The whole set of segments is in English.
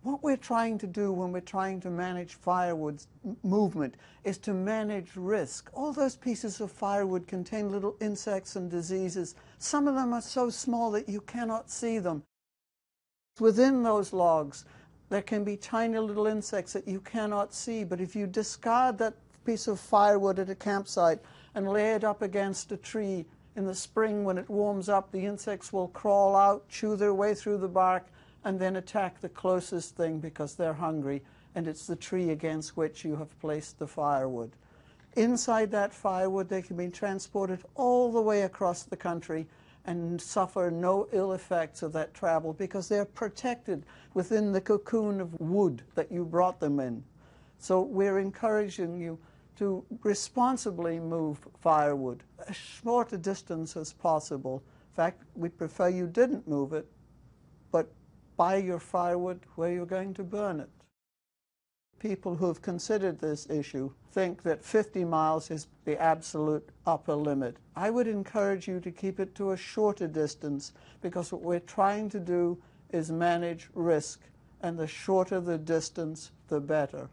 What we're trying to do when we're trying to manage firewood's movement is to manage risk. All those pieces of firewood contain little insects and diseases. Some of them are so small that you cannot see them. Within those logs, there can be tiny little insects that you cannot see, but if you discard that piece of firewood at a campsite and lay it up against a tree, in the spring when it warms up, the insects will crawl out, chew their way through the bark, and then attack the closest thing because they're hungry, and it's the tree against which you have placed the firewood. Inside that firewood, they can be transported all the way across the country and suffer no ill effects of that travel because they're protected within the cocoon of wood that you brought them in. So we're encouraging you to responsibly move firewood as short a distance as possible. In fact, we'd prefer you didn't move it, but buy your firewood where you're going to burn it. People who have considered this issue think that 50 miles is the absolute upper limit. I would encourage you to keep it to a shorter distance because what we're trying to do is manage risk, and the shorter the distance, the better.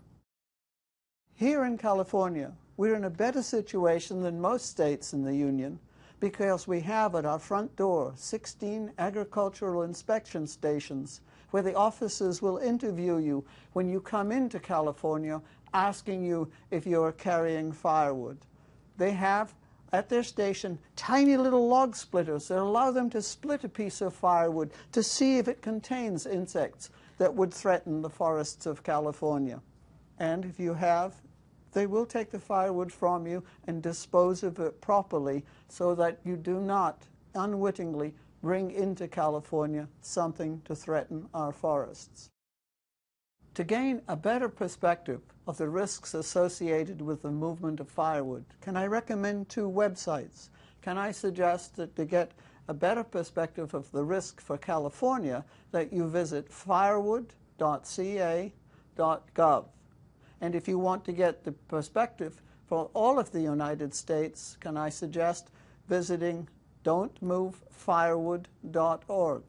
Here in California, we're in a better situation than most states in the Union because we have at our front door 16 agricultural inspection stations where the officers will interview you when you come into California, asking you if you're carrying firewood. They have at their station tiny little log splitters that allow them to split a piece of firewood to see if it contains insects that would threaten the forests of California. And if you have, they will take the firewood from you and dispose of it properly so that you do not unwittingly bring into California something to threaten our forests. To gain a better perspective of the risks associated with the movement of firewood, can I recommend two websites? Can I suggest that to get a better perspective of the risk for California, that you visit firewood.ca.gov. And if you want to get the perspective for all of the United States, can I suggest visiting don'tmovefirewood.org.